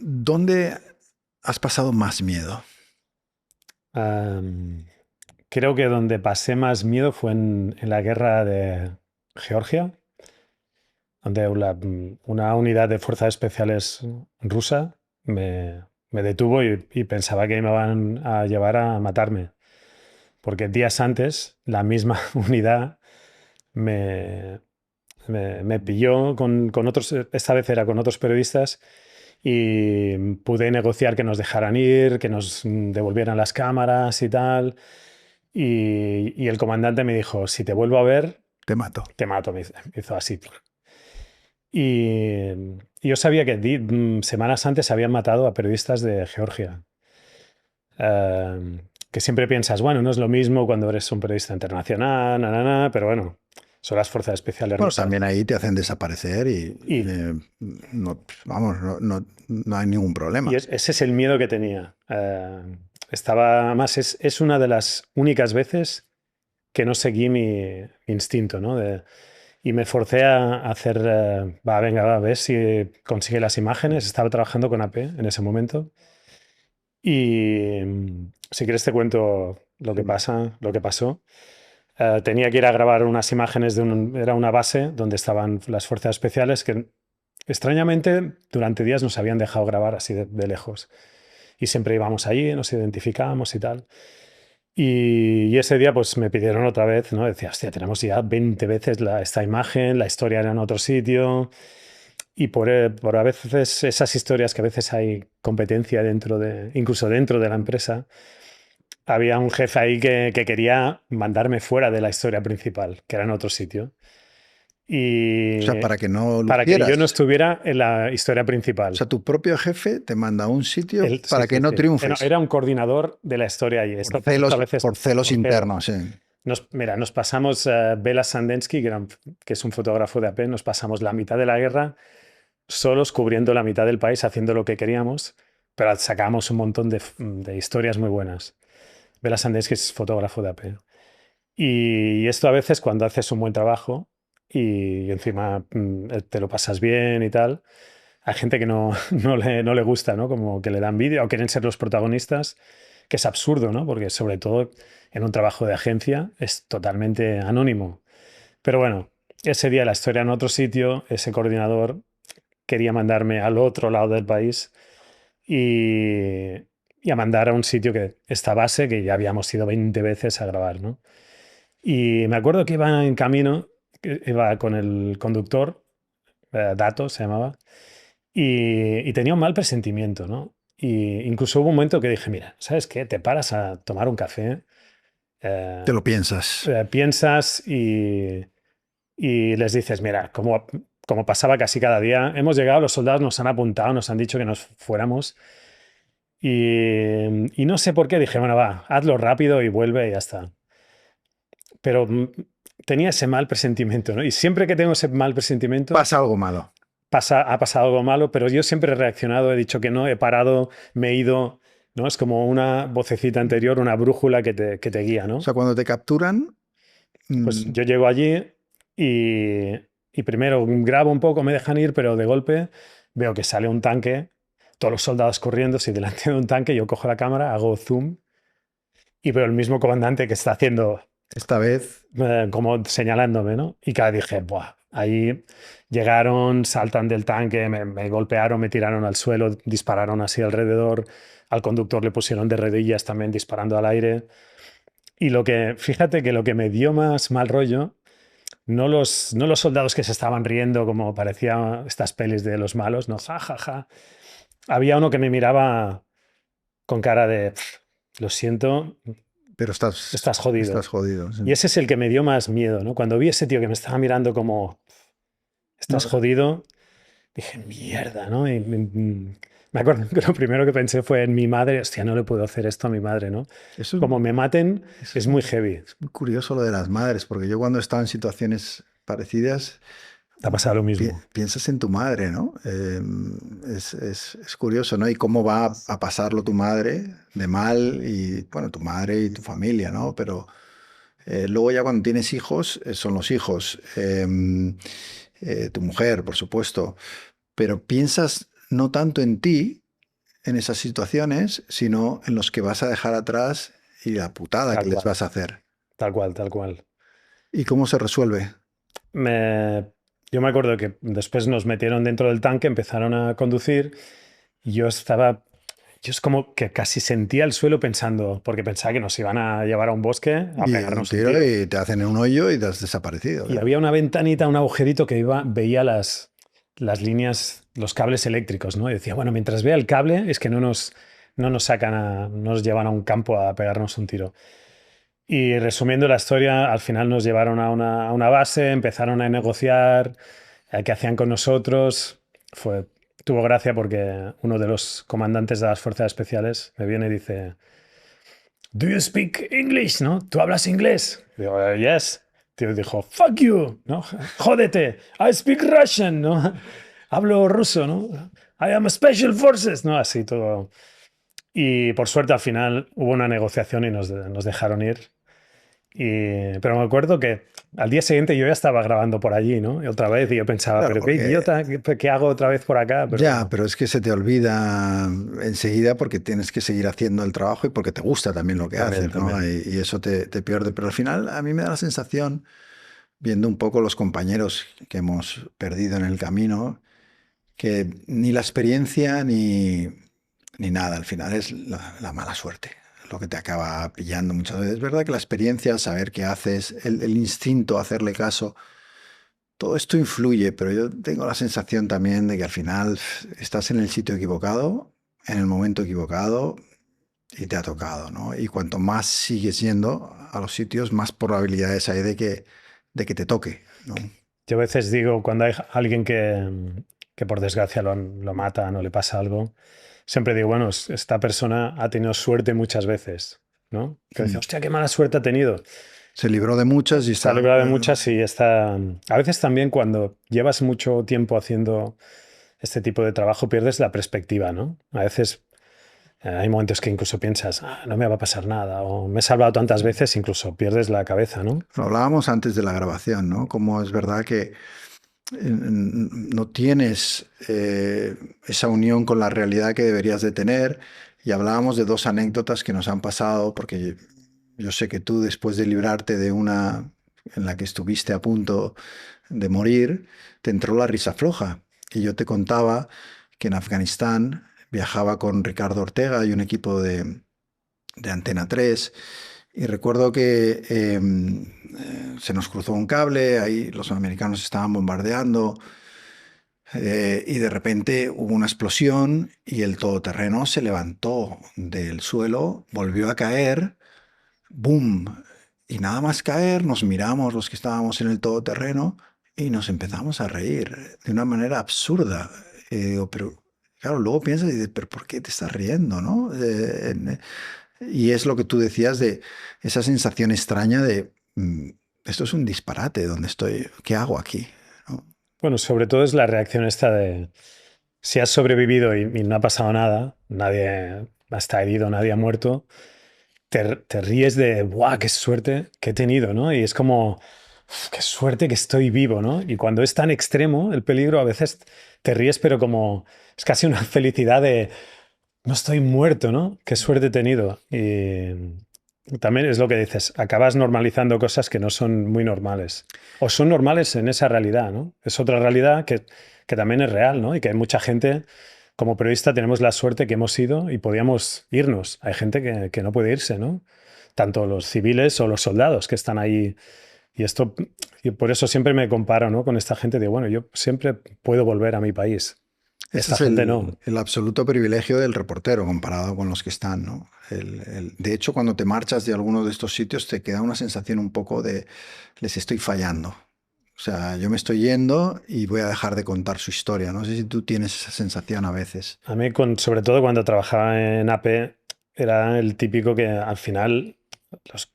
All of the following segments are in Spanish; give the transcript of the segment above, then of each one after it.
¿Dónde has pasado más miedo? Am, Creo que donde pasé más miedo fue en la guerra de Georgia, donde una unidad de fuerzas especiales rusa me detuvo y pensaba que me iban a llevar a matarme, porque días antes la misma unidad me, me pilló con otros, esta vez era con otros periodistas, y pude negociar que nos dejaran ir, que nos devolvieran las cámaras y tal. Y el comandante me dijo, si te vuelvo a ver, Te mato. te mato. Me hizo así. Y yo sabía que semanas antes habían matado a periodistas de Georgia. Que siempre piensas, bueno, no es lo mismo cuando eres un periodista internacional, pero bueno, son las fuerzas especiales Bueno, rusas. también ahí te hacen desaparecer y Y, no, vamos, no hay ningún problema. ese es el miedo que tenía. Estaba más, es una de las únicas veces que no seguí mi instinto, ¿no? Y me forcé a hacer, va, venga, va, a ver si consigue las imágenes. Estaba trabajando con AP en ese momento. Y si quieres te cuento lo que Sí. pasa, lo que pasó. Tenía que ir a grabar unas imágenes era una base donde estaban las fuerzas especiales que extrañamente durante días nos habían dejado grabar así de lejos. Y siempre íbamos allí, nos identificábamos y tal. Y ese día pues me pidieron otra vez, ¿no? Decía, hostia, tenemos ya 20 veces esta imagen, la historia era en otro sitio. Y por a veces esas historias que a veces hay competencia incluso dentro de la empresa, había un jefe ahí que quería mandarme fuera de la historia principal, que era en otro sitio. O sea, Y para que no para que yo no lucieras. estuviera en la historia O principal. sea, tu propio jefe te manda a un sitio Sí, para que sí, no sí. triunfes. Era un coordinador de la historia y esto a veces Por celos por celos. internos, sí. Mira, nos pasamos, Bela Sandensky, que es un fotógrafo de AP, nos pasamos la mitad de la guerra solos cubriendo la mitad del país, haciendo lo que queríamos, pero sacamos un montón de historias muy buenas. Bela Sandensky es fotógrafo de AP. Y esto a veces cuando haces un buen trabajo y encima te lo pasas bien y tal, hay gente que no, no le gusta, ¿no? Como que le dan envidia o quieren ser los protagonistas, que es absurdo, ¿no? Porque sobre todo en un trabajo de agencia es totalmente anónimo. Pero bueno, ese día la historia en otro sitio, ese coordinador quería mandarme al otro lado del país y, y a mandar a un sitio que esta base que ya habíamos ido 20 veces a grabar, ¿no? Y me acuerdo que iba en camino, que iba con el conductor, Dato se llamaba, y tenía un mal presentimiento, ¿no? Y incluso hubo un momento que dije, mira, ¿sabes qué? Te paras a tomar un café, Te eh, lo piensas. piensas y les dices, mira, como pasaba casi cada día, hemos llegado, los soldados nos han apuntado, nos han dicho que nos fuéramos. Y no sé por qué dije, bueno, va, hazlo rápido y vuelve y ya está. Pero tenía ese mal presentimiento, ¿no? Y siempre que tengo ese mal presentimiento, Pasa algo malo. ha pasado algo malo, pero yo siempre he reaccionado, he dicho que no, he parado, me he ido, ¿no? Es como una vocecita anterior, una brújula que te guía, O ¿no? sea, cuando te capturan, Pues yo llego allí y, y primero grabo un poco, me dejan ir, pero de golpe veo que sale un tanque, todos los soldados corriendo, si delante de un tanque, yo cojo la cámara, hago zoom y veo el mismo comandante que está haciendo esta vez, como señalándome, ¿no? Y cada dije, buah, ahí llegaron, saltan del tanque, me golpearon, me tiraron al suelo, dispararon así alrededor, al conductor le pusieron de rodillas también disparando al aire. Y fíjate que lo que me dio más mal rollo, no los soldados que se estaban riendo como parecía estas pelis de los malos, no, ja, ja, ja. Había uno que me miraba con cara de, lo siento, pero estás estás jodido. jodido. Sí. Y ese es el que me dio más miedo, ¿no? Cuando vi ese tío que me estaba mirando como, No, estás jodido, dije, mierda, ¿no? Me acuerdo que lo primero que pensé fue en mi madre, hostia, no le puedo hacer esto a mi madre, ¿no? eso es, Como me maten, eso es muy heavy. es muy curioso lo de las madres, porque yo cuando he estado en situaciones parecidas, Te ha pasado lo mismo. piensas en tu madre, ¿no? Es curioso, ¿no? Y cómo va a pasarlo tu madre de mal y, bueno, tu madre y tu familia, ¿no? Pero luego ya cuando tienes hijos, son los hijos. Tu mujer, por supuesto. Pero piensas no tanto en ti, en esas situaciones, sino en los que vas a dejar atrás y la putada que Tal les cual, vas a hacer. tal cual, tal cual. ¿Y cómo se resuelve? Me, yo me acuerdo que después nos metieron dentro del tanque, empezaron a conducir y yo es como que casi sentía el suelo pensando, porque pensaba que nos iban a llevar a un bosque a Y un pegarnos un tiro tiro. y te hacen un hoyo y te has desaparecido. Y Claro. había una ventanita, un agujerito que veía las líneas, los cables eléctricos, ¿no? Y decía, bueno, mientras vea el cable es que no nos sacan no nos llevan a un campo a pegarnos un tiro. Y resumiendo la historia, al final nos llevaron a una base, empezaron a negociar qué hacían con nosotros. Tuvo gracia porque uno de los comandantes de las fuerzas especiales me viene y dice, ¿Do you speak English? ¿No? ¿Tú hablas inglés? Digo, yes. Tío dijo, fuck you, ¿no? Jódete, I speak Russian, ¿no? Hablo ruso, ¿no? I am Special Forces, ¿no? Así todo. Y por suerte al final hubo una negociación y nos dejaron ir. Pero me acuerdo que al día siguiente yo ya estaba grabando por allí, ¿no? Y otra vez, y yo pensaba, Claro, pero qué porque idiota, qué hago otra vez por acá? Pero ya, bueno, pero es que se te olvida enseguida porque tienes que seguir haciendo el trabajo y porque te gusta también lo que también, haces, ¿no? también. Y eso te pierde. Pero al final a mí me da la sensación, viendo un poco los compañeros que hemos perdido en el camino, que ni la experiencia ni nada, al final es la mala suerte lo que te acaba pillando muchas veces. Es verdad que la experiencia, saber qué haces, el instinto, hacerle caso, todo esto influye, pero yo tengo la sensación también de que al final estás en el sitio equivocado, en el momento equivocado y te ha tocado, ¿no? Y cuanto más sigues yendo a los sitios, más probabilidades hay de que te toque, ¿no? Yo a veces digo, cuando hay alguien que por desgracia lo matan o le pasa algo, siempre digo, bueno, esta persona ha tenido suerte muchas veces, ¿no? Que dice, Mm. hostia, qué mala suerte ha tenido. Se libró de muchas y Se ha está... librado de muchas y está... A veces también cuando llevas mucho tiempo haciendo este tipo de trabajo pierdes la perspectiva, ¿no? A veces hay momentos que incluso piensas, "Ah, no me va a pasar nada, o me he salvado tantas veces, incluso pierdes la cabeza, ¿no? Lo hablábamos antes de la grabación, ¿no? Como es verdad que no tienes esa unión con la realidad que deberías de tener. Y hablábamos de dos anécdotas que nos han pasado, porque yo sé que tú, después de librarte de una en la que estuviste a punto de morir, te entró la risa floja. Y yo te contaba que en Afganistán viajaba con Ricardo Ortega y un equipo de Antena 3. Y recuerdo que se nos cruzó un cable, ahí los americanos estaban bombardeando y de repente hubo una explosión y el todoterreno se levantó del suelo, volvió a caer, ¡boom! Y nada más caer, nos miramos los que estábamos en el todoterreno y nos empezamos a reír de una manera absurda. Digo, pero claro, luego piensas y dices, pero ¿por qué te estás riendo, no? Y es lo que tú decías de esa sensación extraña de esto es un disparate, ¿dónde estoy? ¿Qué hago aquí? ¿No? Bueno, sobre todo es la reacción esta de si has sobrevivido y no ha pasado nada, nadie está herido, nadie ha muerto, te ríes de, ¡buah, qué suerte que he tenido!, ¿no? Y es como, "Uf, qué suerte que estoy vivo", ¿no? Y cuando es tan extremo el peligro, a veces te ríes, pero como es casi una felicidad de, no estoy muerto, ¿no? Qué suerte he tenido. Y también es lo que dices, acabas normalizando cosas que no son muy normales. O son normales en esa realidad, ¿no? Es otra realidad que también es real, ¿no? Y que hay mucha gente, como periodista, tenemos la suerte que hemos ido y podíamos irnos. Hay gente que no puede irse, ¿no? Tanto los civiles o los soldados que están ahí. Y esto, y por eso siempre me comparo, ¿no? Con esta gente de, bueno, yo siempre puedo volver a mi país. Ese Esta es gente no. el absoluto privilegio del reportero comparado con los que están, ¿no? De hecho, cuando te marchas de alguno de estos sitios, te queda una sensación un poco de les estoy fallando. O sea, yo me estoy yendo y voy a dejar de contar su historia. No sé si tú tienes esa sensación a veces. A mí, sobre todo cuando trabajaba en AP, era el típico que al final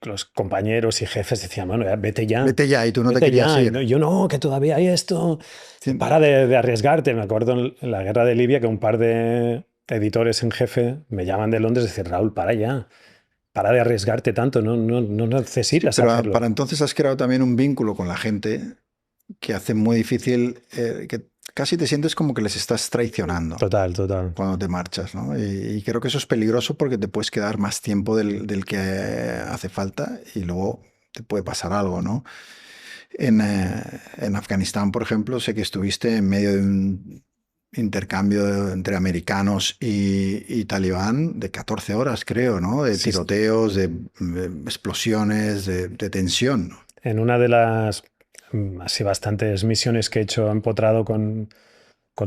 los compañeros y jefes decían, bueno, ya, Vete ya y tú no te vete querías ya. Y ir. yo no, que todavía hay esto. Sí. Para de arriesgarte. Me acuerdo en la guerra de Libia que un par de editores en jefe me llaman de Londres y dicen, Raúl, para ya. Para de arriesgarte tanto, no Sí, necesitas pero para hacerlo. entonces has creado también un vínculo con la gente que hace muy difícil que casi te sientes como que les estás traicionando Total, total. cuando te marchas, ¿no? Y creo que eso es peligroso porque te puedes quedar más tiempo del que hace falta y luego te puede pasar algo, ¿no? En Afganistán, por ejemplo, sé que estuviste en medio de un intercambio entre americanos y talibán de 14 horas, creo, ¿no? De Sí, tiroteos, de explosiones, de tensión, ¿no? en una de las así bastantes misiones que he hecho empotrado con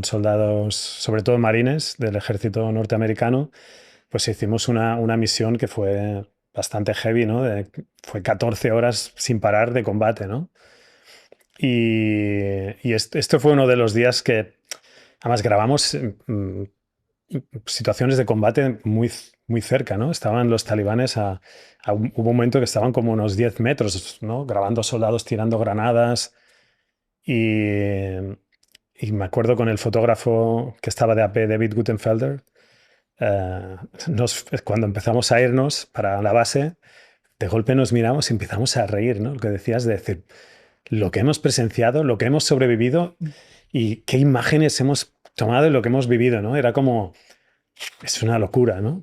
soldados, sobre todo marines del ejército norteamericano, pues hicimos una misión que fue bastante heavy, ¿no? Fue 14 horas sin parar de combate, ¿no? Y esto fue uno de los días que, además, grabamos situaciones de combate muy cerca, ¿no? Estaban los talibanes hubo un momento que estaban como unos 10 metros, ¿no? Grabando soldados tirando granadas y, y me acuerdo con el fotógrafo que estaba de AP, David Guttenfelder, eh, cuando empezamos a irnos para la base, de golpe nos miramos y empezamos a reír, ¿no? Lo que decías de decir, lo que hemos presenciado, lo que hemos sobrevivido y qué imágenes hemos tomado de lo que hemos vivido, ¿no? Era como, es una locura, ¿no?